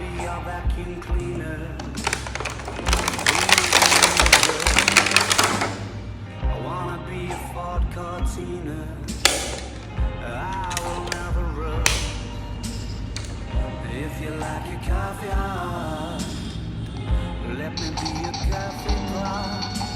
be a vacuum cleaner. I wanna be a Ford Cortina. I will never run. If you like your coffee hot, let me be your coffee pot.